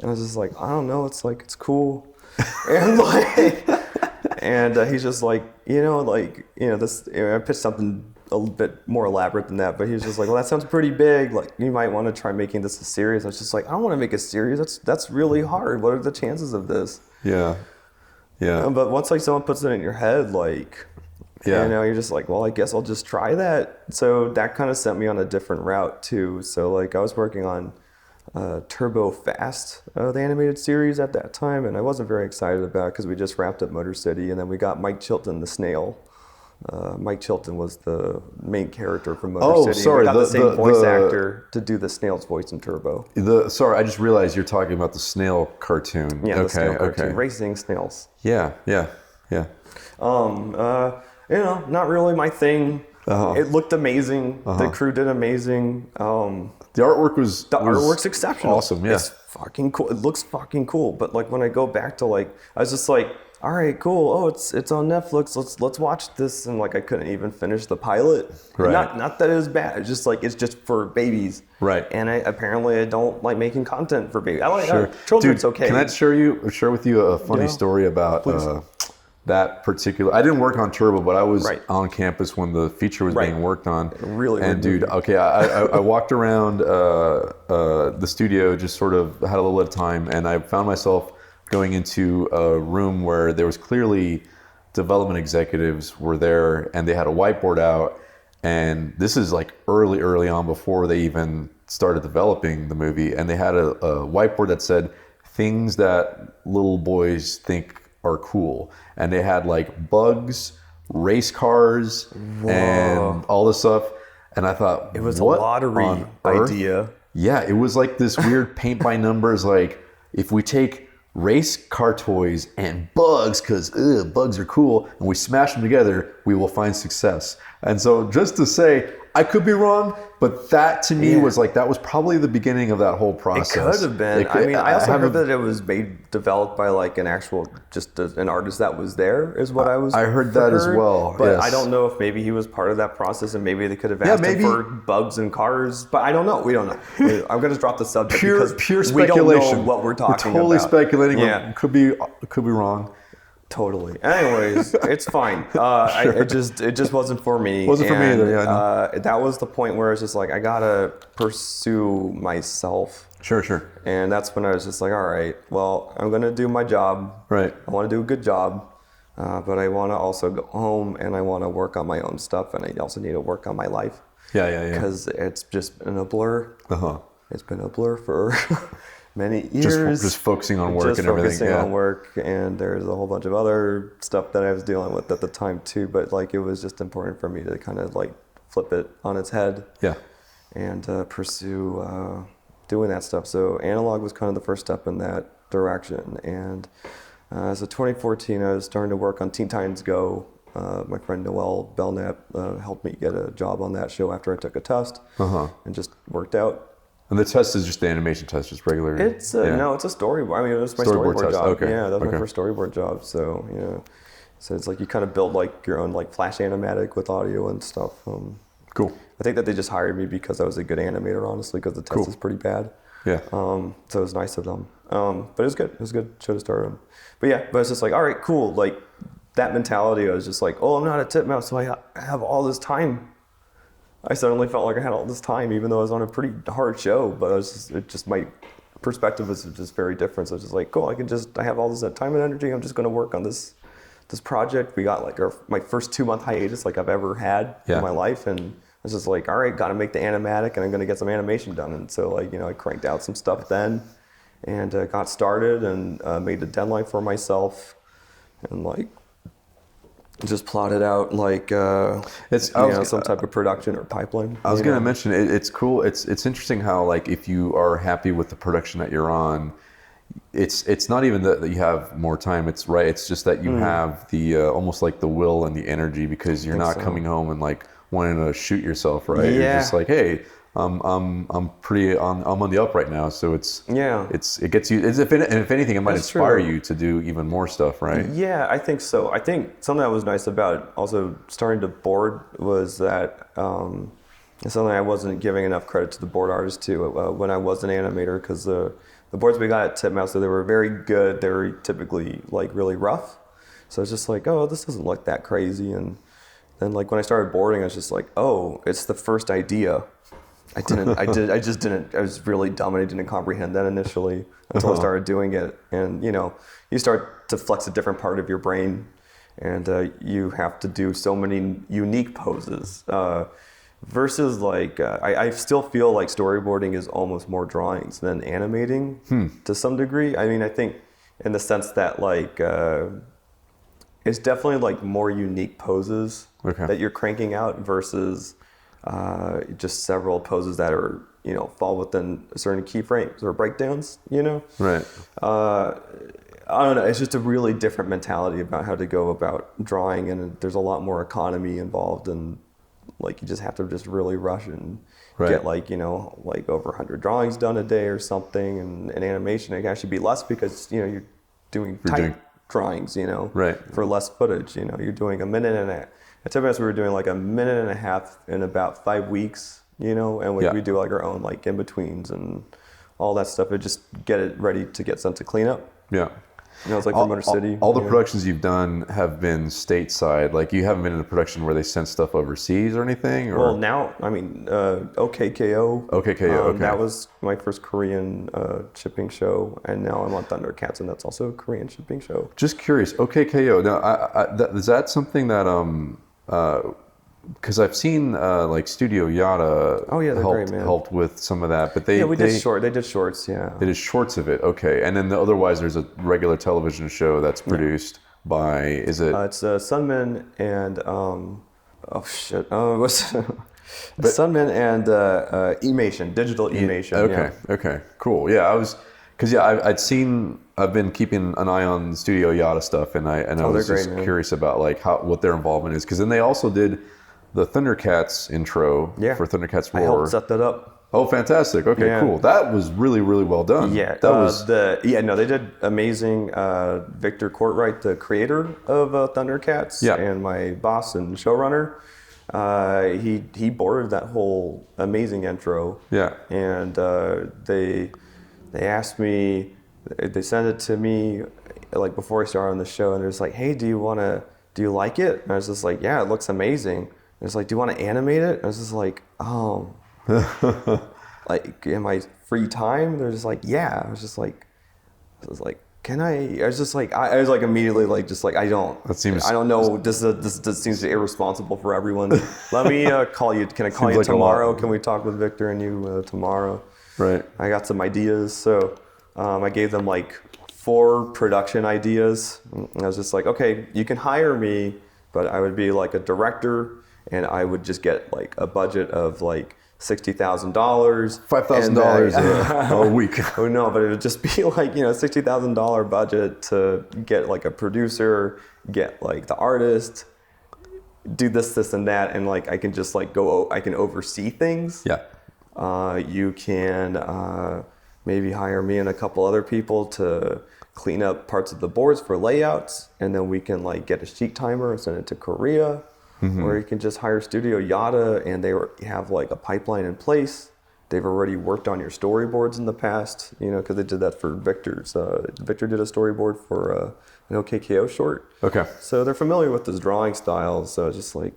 And I was just like, "I don't know. It's cool," and like. And he's just like, this. I pitched something a little bit more elaborate than that, but he was just like, well, that sounds pretty big. Like, you might want to try making this a series. I was just like, I don't want to make a series. That's really hard. What are the chances of this? Yeah. But once like someone puts it in your head, like, you're just like, well, I guess I'll just try that. So that kind of sent me on a different route too. So like I was working on Turbo Fast, the animated series at that time, and I wasn't very excited about it because we just wrapped up Motorcity, and then we got Mike Chilton, the snail. Mike Chilton was the main character from Motorcity. Oh, sorry, we got the same voice actor to do the snail's voice in Turbo. Sorry, I just realized you're talking about the snail cartoon. Yeah, the snail cartoon, racing snails. Yeah. Not really my thing. It looked amazing. The crew did amazing. The artwork's exceptional. Awesome, yeah. It's fucking cool. It looks fucking cool. But like when I go back to like, I was just like, all right, cool. Oh, it's on Netflix. Let's watch this. And like I couldn't even finish the pilot. Right. Not that it was bad. It's just like it's just for babies. Right. And I don't like making content for babies. I like children's okay. Can I share with you a funny story about that particular? I didn't work on Turbo, but I was on campus when the feature was being worked on. Really. And dude, I walked around the studio, just sort of had a little bit of time, and I found myself going into a room where there was clearly development executives were there, and they had a whiteboard out. And this is like early on before they even started developing the movie, and they had a whiteboard that said things that little boys think are cool, and they had like bugs, race cars, and all this stuff. And I thought it was a lottery idea. Yeah, it was like this weird paint by numbers. Like if we take race car toys and bugs, because bugs are cool, and we smash them together, we will find success. And so just to say, I could be wrong, but that to me was like, that was probably the beginning of that whole process. It could have been. I mean, I also heard that it was developed by like an actual, just an artist that was there is what I was. I heard that as well. But I don't know if maybe he was part of that process and maybe they could have asked him for bugs in cars. But I don't know. We don't know. I'm going to drop the subject because pure speculation. We don't know what we're talking about. Totally speculating. Yeah. Could be wrong. Totally. Anyways, it's fine. It just wasn't for me. Wasn't for me either. Yeah, I know. That was the point where it's just like I gotta pursue myself. Sure. And that's when I was just like, all right, well, I'm gonna do my job. Right. I want to do a good job, but I want to also go home and I want to work on my own stuff, and I also need to work on my life. Yeah. Because it's just been a blur. It's been a blur for many years. Just focusing on work and everything. Focusing on work, and there's a whole bunch of other stuff that I was dealing with at the time too. But like, it was just important for me to kind of like flip it on its head. Yeah. And pursue doing that stuff. So analog was kind of the first step in that direction. And so 2014, I was starting to work on Teen Titans Go. My friend Noel Belknap helped me get a job on that show after I took a test, and just worked out. And the test is just the animation test, just regular? It's no, it's a storyboard. I mean, it was my storyboard job. Okay. Yeah, that was my first storyboard job. So, so it's like you kind of build like your own like Flash animatic with audio and stuff. Cool. I think that they just hired me because I was a good animator, honestly, because the test is pretty bad. Yeah. So it was nice of them. But it was good. It was a good show to start on. But yeah, but it's just like, all right, cool. Like that mentality, I was just like, oh, I'm not a Titmouse, so I have all this time. I suddenly felt like I had all this time, even though I was on a pretty hard show. But my perspective was just very different. So it's just like, cool, I have all this time and energy. I'm just going to work on this project. We got like my first 2-month hiatus like I've ever had in my life, and I was just like, all right, got to make the animatic, and I'm going to get some animation done. And so like, I cranked out some stuff then, and got started, and made a deadline for myself, and like, just plotted out like some type of production or pipeline. I was going to mention it's cool. It's interesting how like if you are happy with the production that you're on, it's not even that you have more time. It's right. It's just that you have the almost like the will and the energy, because you're not coming home and like wanting to shoot yourself. Right. Yeah. You're just like, hey, I'm on the up right now, so it gets you. If anything, it might inspire you to do even more stuff, right? Yeah, I think so. I think something that was nice about also starting to board was that something I wasn't giving enough credit to the board artists to when I was an animator, because the boards we got at Titmouse, so they were very good. They were typically like really rough, so it's just like, oh, this doesn't look that crazy. And then like when I started boarding, I was just like, oh, it's the first idea. I was really dumb, and I didn't comprehend that initially until I started doing it. And, you start to flex a different part of your brain, and you have to do so many unique poses versus like, I still feel like storyboarding is almost more drawings than animating to some degree. I mean, I think in the sense that like, it's definitely like more unique poses that you're cranking out versus just several poses that are, fall within certain keyframes or breakdowns, Right. I don't know. It's just a really different mentality about how to go about drawing, and there's a lot more economy involved, and like you just have to just really rush and get like, like over 100 drawings done a day or something, and in animation it can actually be less because, you're doing tight drawings, for less footage, you're doing a minute and a At Titmouse, we were doing like a minute and a half in about 5 weeks, and we do like our own like in-betweens and all that stuff. It just get it ready to get sent to cleanup. Yeah. It's like for Motorcity. All the productions you've done have been stateside. Like you haven't been in a production where they sent stuff overseas or anything? Or? Well, now, I mean, OKKO. Okay. That was my first Korean shipping show, and now I'm on Thundercats, and that's also a Korean shipping show. Just curious, OKKO. Now, is that something that because I've seen like Studio Yada helped with some of that, but they did shorts. They did shorts of it. Okay, and then otherwise there's a regular television show that's produced by it's Sunman and Sunman and Emation, Digital Emation. Okay, cool. Yeah, I've been keeping an eye on Studio Yada stuff, and I was just curious about like what their involvement is, because then they also did the Thundercats intro for Thundercats Roar. I helped set that up. Oh, fantastic. Okay, cool. That was really, really well done. Yeah, they did amazing. Victor Courtwright, the creator of Thundercats, and my boss and showrunner, he boarded that whole amazing intro. Yeah. And they asked me, they sent it to me like before I started on the show, and they're just like, hey, do you like it? And I was just like, yeah, it looks amazing. And it's like, do you want to animate it? And I was just like, oh. Like in my free time, they're just like, yeah. I was like, can I? I was just like, I was like immediately like, just like, I don't know. This seems irresponsible for everyone. Let me call you. Can I call you tomorrow? Can we talk with Victor and you tomorrow? Right. I got some ideas, so I gave them like 4 production ideas. And I was just like, okay, you can hire me, but I would be like a director, and I would just get like a budget of like $60,000, $5,000 a week. Oh no, but it would just be like, $60,000 budget to get like a producer, get like the artist, do this and that, and like I can just like I can oversee things. Yeah. You can maybe hire me and a couple other people to clean up parts of the boards for layouts, and then we can like get a sheet timer and send it to Korea. Mm-hmm. Or you can just hire Studio Yada, and they have like a pipeline in place. They've already worked on your storyboards in the past, because they did that for Victor's. Victor did a storyboard for an OKKO short. Okay. So they're familiar with this drawing style. So it's just like,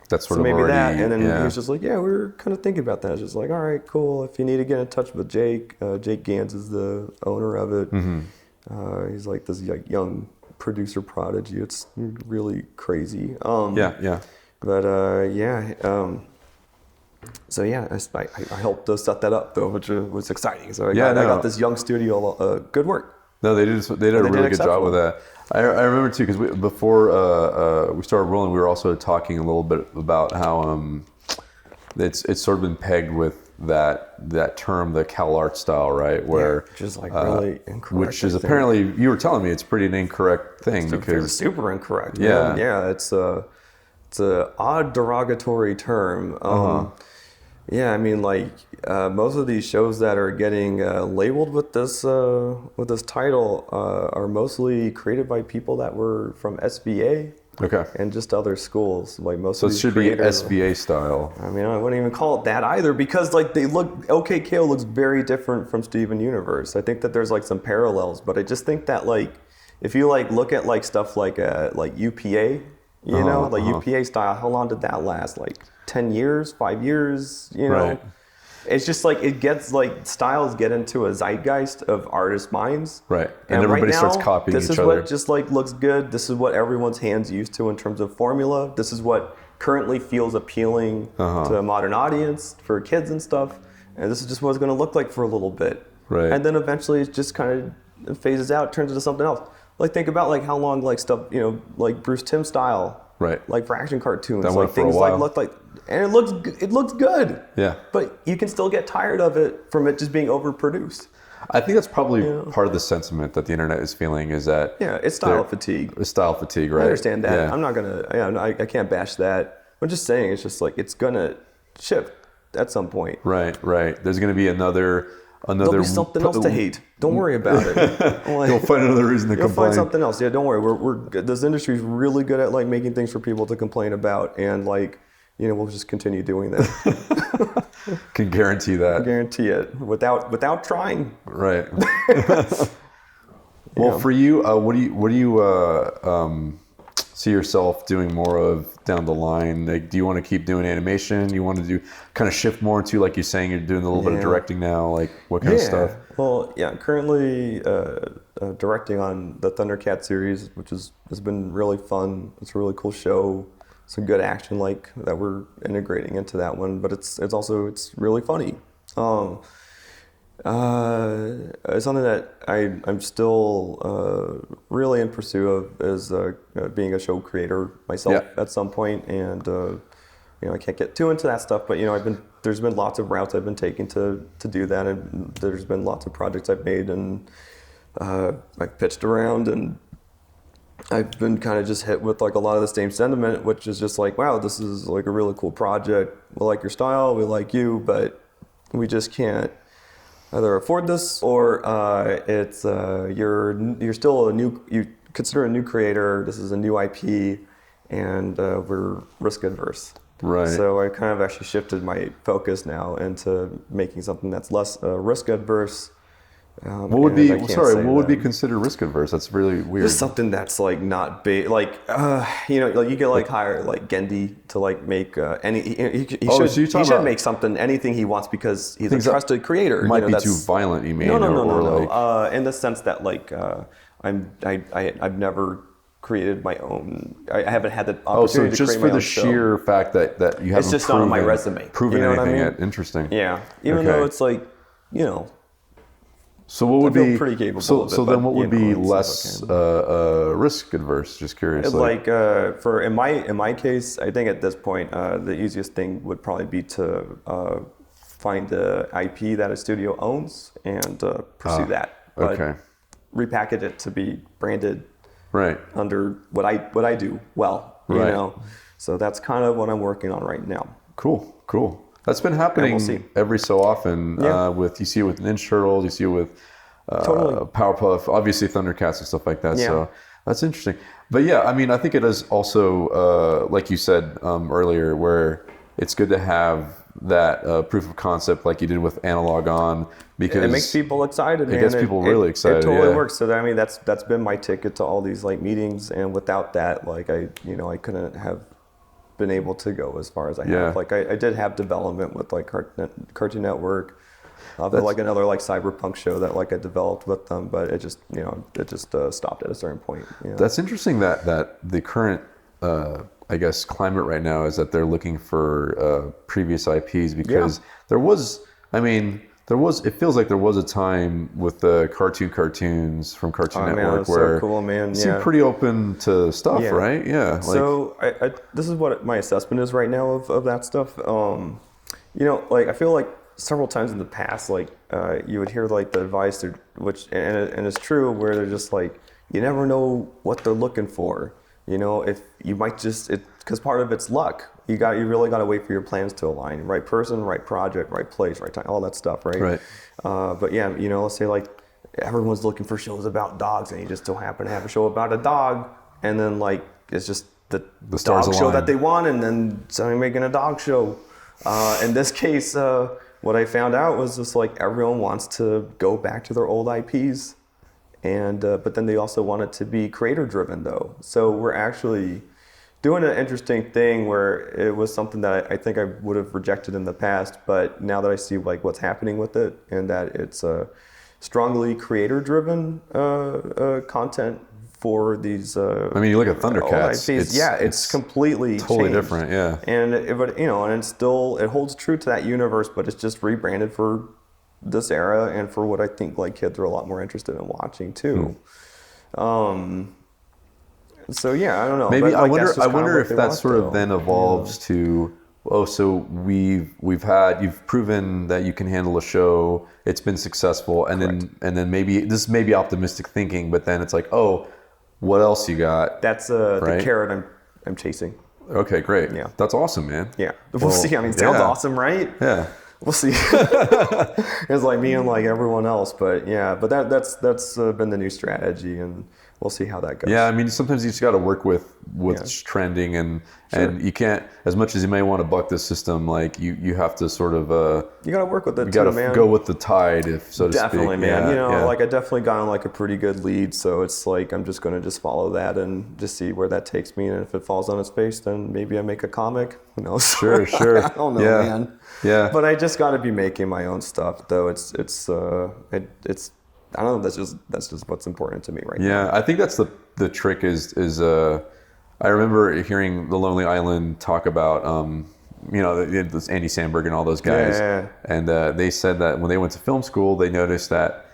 that's sort of maybe already, that. And then he was just like, yeah, we were kind of thinking about that. It's just like, all right, cool. If you need to get in touch with Jake, Jake Gans is the owner of it. Mm-hmm. He's like this young producer prodigy. It's really crazy. But so yeah, I helped set that up though, which was exciting. So I got this young studio good work. No, they did a really good job with that. I remember too, because before we started rolling, we were also talking a little bit about how it's sort of been pegged with that term, the CalArt style, right? Where which is like really incorrect. Which is apparently, you were telling me, it's pretty an incorrect thing it's super incorrect. Yeah, yeah, it's a odd derogatory term. Yeah, I mean, like most of these shows that are getting labeled with this title are mostly created by people that were from SVA. Okay. And just other schools, like most. So of it should be SVA style. I mean, I wouldn't even call it that either, because like OKKO looks very different from Steven Universe. I think that there's like some parallels, but I just think that like if you like look at like stuff like UPA, UPA style, how long did that last? Like 10 years, 5 years, Right. It's just like it gets like styles get into a zeitgeist of artists' minds. Right. And everybody starts copying each other. This is what just like looks good. This is what everyone's hands used to in terms of formula. This is what currently feels appealing to a modern audience for kids and stuff. And this is just what it's going to look like for a little bit. Right. And then eventually it just kind of phases out, turns into something else. Like think about like how long like stuff, like Bruce Timm style. Right. Like for action cartoons, that like things like look like, and it looks good. Yeah. But you can still get tired of it from it just being overproduced. I think that's probably part of the sentiment that the internet is feeling, is that it's style fatigue. It's style fatigue, right? I understand that. Yeah. I'm not gonna. I can't bash that. I'm just saying it's just like it's gonna shift at some point. Right. Right. There's gonna be another. There'll be something else to hate. Don't worry about it. You'll find another reason to complain. You'll find something else. Yeah, don't worry. We're this industry is really good at like making things for people to complain about, and like we'll just continue doing that. Can guarantee that. Guarantee it without trying. Right. Well, for you, what do you see yourself doing more of down the line? Like, do you want to keep doing animation? You want to do kind of shift more into, like you're saying, you're doing a little bit of directing now? Like, what kind of stuff? Well, yeah, currently directing on the Thundercat series, which has been really fun. It's a really cool show. Some good action like that we're integrating into that one, but it's really funny. Something that I'm still really in pursuit of is being a show creator myself at some point, and I can't get too into that stuff, but there's been lots of routes I've been taking to do that, and there's been lots of projects I've made, and I've pitched around, and I've been kind of just hit with like a lot of the same sentiment, which is just like, wow, this is like a really cool project. We like your style, we like you, but we just can't either afford this or it's you're still you consider a new creator. This is a new IP, and we're risk adverse. Right. So I kind of actually shifted my focus now into making something that's less risk adverse. What would be considered risk adverse? That's really weird. Just something that's like not big, like like you get like hire like Gendy to like make any. He should make something, anything he wants because he's a trusted creator. Might be too violent, you mean? No. In the sense that like I've never created my own. I haven't had the opportunity to create my own. Just for the sheer fact that you haven't. It's just not on my resume. Proven anything yet? Interesting. Yeah, even though it's like So what would be pretty capable so? of it, So then, but, what would be less risk adverse? Just curious. Like for in my case, I think at this point the easiest thing would probably be to find the IP that a studio owns and pursue that. But repackage it to be branded under what I do well. You know, so that's kind of what I'm working on right now. Cool. That's been happening every so often. You see it with Ninja Turtles, you see it with Powerpuff, obviously Thundercats and stuff like that. Yeah. So that's interesting. But yeah, I mean, I think it is also, like you said earlier, where it's good to have that proof of concept like you did with Analog On, because it makes people excited. It gets people really excited. It totally works. So I mean, that's been my ticket to all these like meetings, and without that, like I couldn't have been able to go as far as I have. Like I did have development with like Cartoon Network, like another like cyberpunk show that like I developed with them, but it just stopped at a certain point. That's interesting that the current I guess climate right now is that they're looking for previous IPs, because it feels like there was a time with the cartoons from Cartoon Network where so cool, man. It seemed pretty open to stuff, right? Yeah. So this is what my assessment is right now of that stuff. Like I feel like several times in the past, like you would hear like the advice, and it's true, where they're just like, you never know what they're looking for. If you might because part of it's luck. You really got to wait for your plans to align. Right person, right project, right place, right time, all that stuff, right? Right. But yeah, let's say like everyone's looking for shows about dogs, and you just so happen to have a show about a dog, and then like it's just the dog show that they want, and then somebody making a dog show. In this case, what I found out was just like everyone wants to go back to their old IPs, and but then they also want it to be creator driven though. So we're actually doing an interesting thing where it was something that I think I would have rejected in the past, but now that I see like what's happening with it, and that it's strongly creator-driven content for these. I mean, you look at Thundercats. It's completely totally changed. Different. Yeah, and it holds true to that universe, but it's just rebranded for this era and for what I think like kids are a lot more interested in watching too. So yeah, I don't know. Maybe I wonder if that sort of then evolves to, so you've proven that you can handle a show. It's been successful, and then maybe this may be optimistic thinking, but then it's like, what else you got? That's the carrot I'm chasing. Okay, great. Yeah, that's awesome, man. Yeah, we'll see. I mean, sounds awesome, right? Yeah. We'll see. It's like me and like everyone else, but that's been the new strategy, and we'll see how that goes. Yeah, I mean, sometimes you just got to work with trending, and you can't, as much as you may want to buck the system, like you have to sort of you got to work with it. You got to go with the tide, so to speak. Definitely, man. Like I definitely got on like a pretty good lead, so it's like I'm just gonna follow that and just see where that takes me, and if it falls on its face, then maybe I make a comic. Who knows? Sure. I don't know, man. Yeah. But I just got to be making my own stuff, though. It's I don't know. That's just what's important to me right now. Yeah, I think that's the trick is I remember hearing The Lonely Island talk about this Andy Samberg and all those guys, and they said that when they went to film school, they noticed that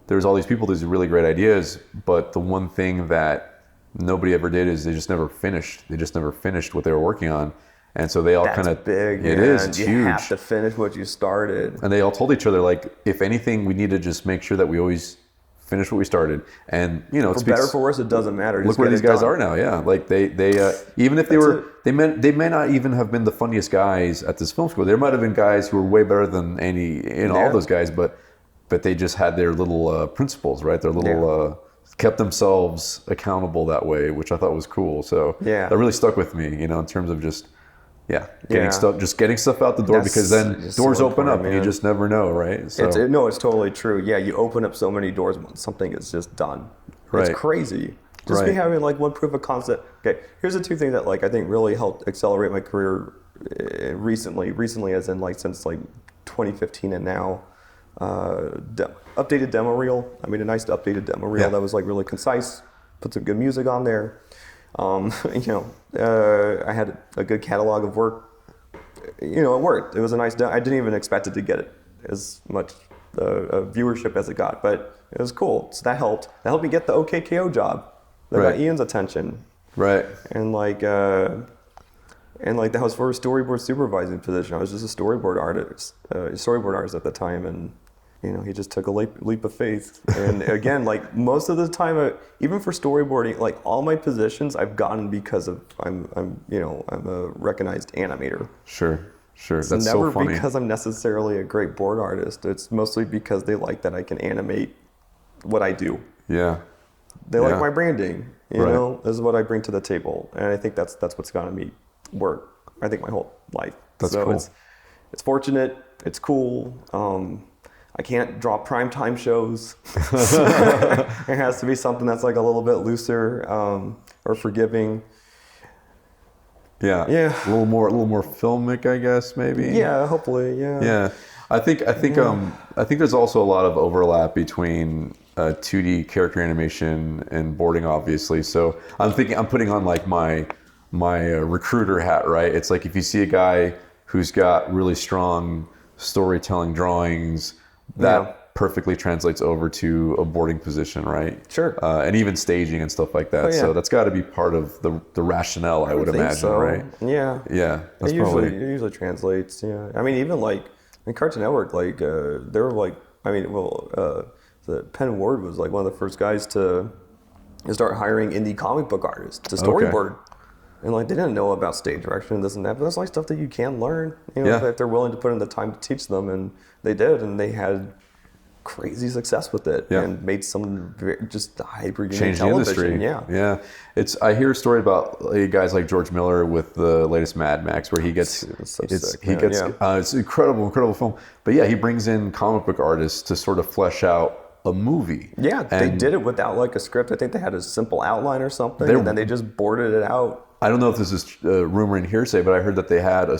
there was all these people, these really great ideas, but the one thing that nobody ever did is they just never finished. They just never finished what they were working on. And so they all kind of big. It is. It's huge. You have to finish what you started. And they all told each other, like, if anything, we need to just make sure that we always finish what we started. And you know, for better or for worse, it doesn't matter. Look where these guys are now. Yeah, like they even if they may not even have been the funniest guys at this film school. There might have been guys who were way better than all those guys, but they just had their little principles, right? Their little kept themselves accountable that way, which I thought was cool. So that really stuck with me, you know, in terms of just getting stuff out the door, because then doors so open up and you just never know, right? So it's totally true. Yeah, you open up so many doors when something is just done. Right. It's crazy. Just me having like one proof of concept. Okay, here's the two things that like I think really helped accelerate my career recently as in like since like 2015 and now. Updated demo reel. I made a nice updated demo reel that was like really concise, put some good music on there. I had a good catalog of work. You know, it worked. It was a nice I didn't even expect it to get as much viewership as it got, but it was cool. So that helped. That helped me get the OKKO job. That got Ian's attention. Right. And that was for a storyboard supervising position. I was just a storyboard artist at the time, and you know, he just took a leap of faith. And again, like most of the time, even for storyboarding, like all my positions I've gotten because of I'm a recognized animator. Sure. That's never so funny. Because I'm necessarily a great board artist. It's mostly because they like that I can animate what I do. Yeah. They like my branding. You know, this is what I bring to the table, and I think that's what's gotten me work. I think my whole life. That's cool. It's fortunate. It's cool. I can't draw primetime shows. It has to be something that's like a little bit looser or forgiving. Yeah. A little more filmic, I guess, maybe. Yeah, hopefully. Yeah. Yeah. I think there's also a lot of overlap between 2D character animation and boarding, obviously. So I'm putting on like my recruiter hat, right? It's like if you see a guy who's got really strong storytelling drawings, that perfectly translates over to a boarding position, right? Sure. And even staging and stuff like that. So that's got to be part of the rationale, I would imagine, right? Yeah. Yeah. It usually translates. Yeah. I mean, even like in Cartoon Network, like they were like, the Penn Ward was like one of the first guys to start hiring indie comic book artists to storyboard. And like they didn't know about stage direction and this and that, but that's like stuff that you can learn, you know, if they're willing to put in the time to teach them, and they did, and they had crazy success with it and made some just hyper unique television. Yeah. I hear a story about guys like George Miller with the latest Mad Max, where he gets it's an incredible film. But he brings in comic book artists to sort of flesh out a movie. Yeah, they did it without like a script. I think they had a simple outline or something, and then they just boarded it out. I don't know if this is rumor and hearsay, but I heard that they had a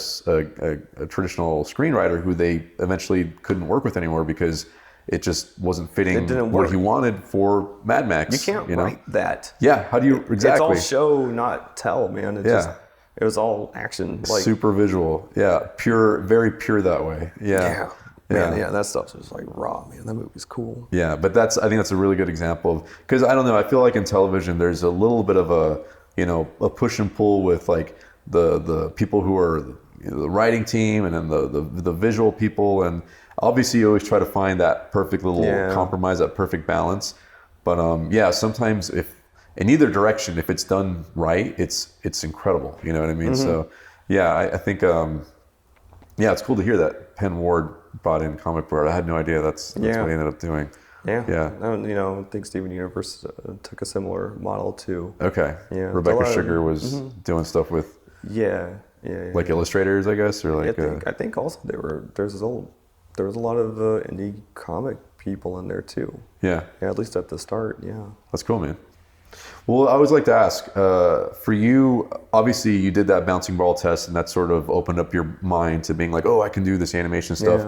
traditional screenwriter who they eventually couldn't work with anymore because it just wasn't fitting what he wanted for Mad Max. You can't write that. Yeah, how do you exactly? It's all show, not tell, man. It was all action, like super visual. Yeah, pure, very pure that way. Yeah. That stuff's just like raw, man. That movie's cool. Yeah, but I think that's a really good example of, because I don't know, I feel like in television there's a little bit of a push and pull with like the people who are the writing team, and then the visual people, and obviously you always try to find that perfect little compromise, that perfect balance. But sometimes if in either direction, if it's done right, it's incredible. You know what I mean? Mm-hmm. So I think it's cool to hear that Penn Ward brought in comic book art. I had no idea that's what he ended up doing. Yeah. I think Steven Universe took a similar model too. Okay. Yeah. Rebecca Sugar was doing stuff with. Like illustrators, I guess, or like. I think also there was a lot of indie comic people in there too. Yeah. At least at the start. Yeah. That's cool, man. Well, I always like to ask, for you, obviously you did that bouncing ball test, and that sort of opened up your mind to being like, oh, I can do this animation stuff.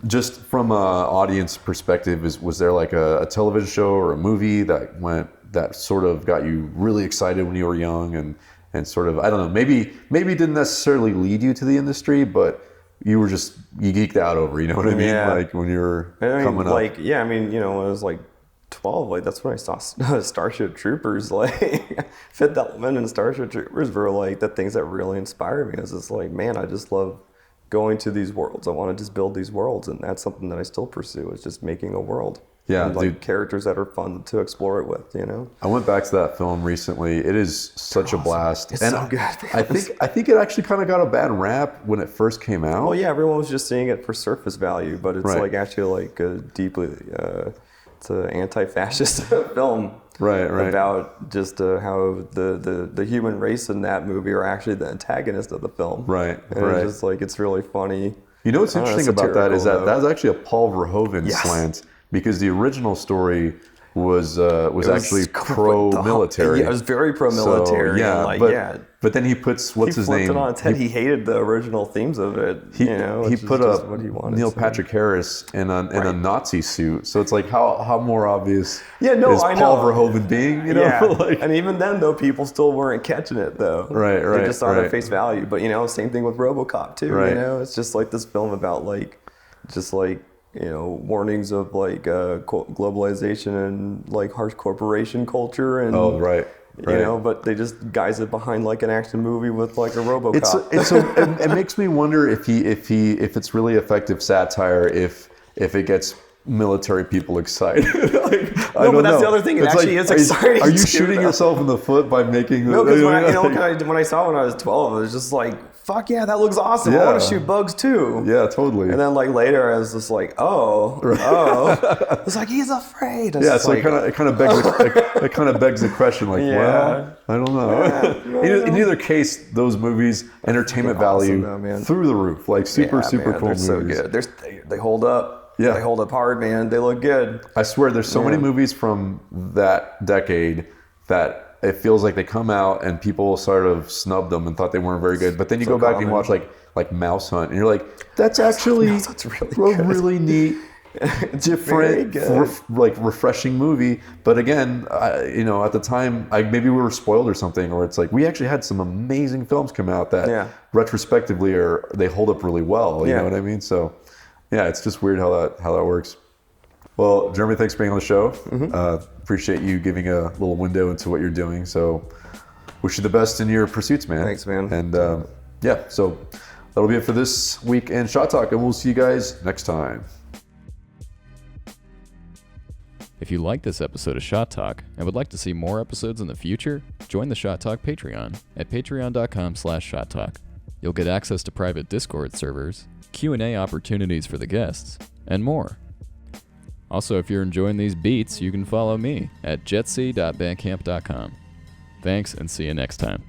Just from an audience perspective, was there like a television show or a movie that sort of got you really excited when you were young, and sort of, I don't know, maybe it didn't necessarily lead you to the industry, but you geeked out over, you know what I mean? Yeah. Like when you were coming up. Like, I was like 12, like that's when I saw Starship Troopers. Like Fifth Element and Starship Troopers were like the things that really inspired me. I was just like, man, I just love going to these worlds. I want to just build these worlds, and that's something that I still pursue, is just making a world. Yeah, and, like, dude. characters that are fun to explore it with, you know? I went back to that film recently. It is such a blast. It's and so good. I think it actually kind of got a bad rap when it first came out. Well, yeah, everyone was just seeing it for surface value, but it's Right. like actually like a deeply, it's an anti-fascist film. Right. About just how the human race in that movie are actually the antagonist of the film. Right. And it's just like, it's really funny. You know what's interesting about that is that was actually a Paul Verhoeven Yes. slant, because the original story was actually pro-military. Yeah, it was very pro-military. So, yeah, and but then he puts what's his flipped name? it on its head. He hated the original themes of it. He put just up what he wanted. Neil Patrick Harris in a Nazi suit. So it's like how more obvious Yeah, no, is I Paul know. Verhoeven being? You know, Yeah, like, and even then though, people still weren't catching it though. Right, They just saw it right. at face value. But same thing with RoboCop too. Right. It's just like this film about warnings of like globalization and like harsh corporation culture and right. but they just guise it behind like an action movie with like a RoboCop. It makes me wonder if it's really effective satire if it gets military people excited. I don't but that's know. the other thing. It It's actually is exciting. Are you too, shooting though. yourself in the foot by making? No, because when I saw it when I was 12, it was just like, fuck yeah, that looks awesome. I want to shoot bugs too. Yeah, totally. And then like later, I was just like, oh. It's like he's afraid. Yeah, so it kind of begs the question, like, well, I don't know. In either case, those movies, entertainment value through the roof, like super cool movies. So good. They hold up. Yeah. They hold up hard, man. They look good. I swear, there's so many movies from that decade that it feels like they come out and people sort of snubbed them and thought they weren't very good. But then you go back and you watch like Mouse Hunt, and you're like, that's actually a really neat, different, refreshing movie. But again, at the time, maybe we were spoiled or something, or it's like we actually had some amazing films come out that retrospectively they hold up really well. You know what I mean? So yeah, it's just weird how that works. Well, Jeremy, thanks for being on the show. Appreciate you giving a little window into what you're doing. So wish you the best in your pursuits, man. Thanks, man. And so that'll be it for this week in Shot Talk, and we'll see you guys next time. If you like this episode of Shot Talk and would like to see more episodes in the future, join the Shot Talk Patreon at patreon.com/Shot Talk. You'll get access to private Discord servers, Q&A opportunities for the guests, and more. Also, if you're enjoying these beats, you can follow me at jetsy.bandcamp.com. Thanks, and see you next time.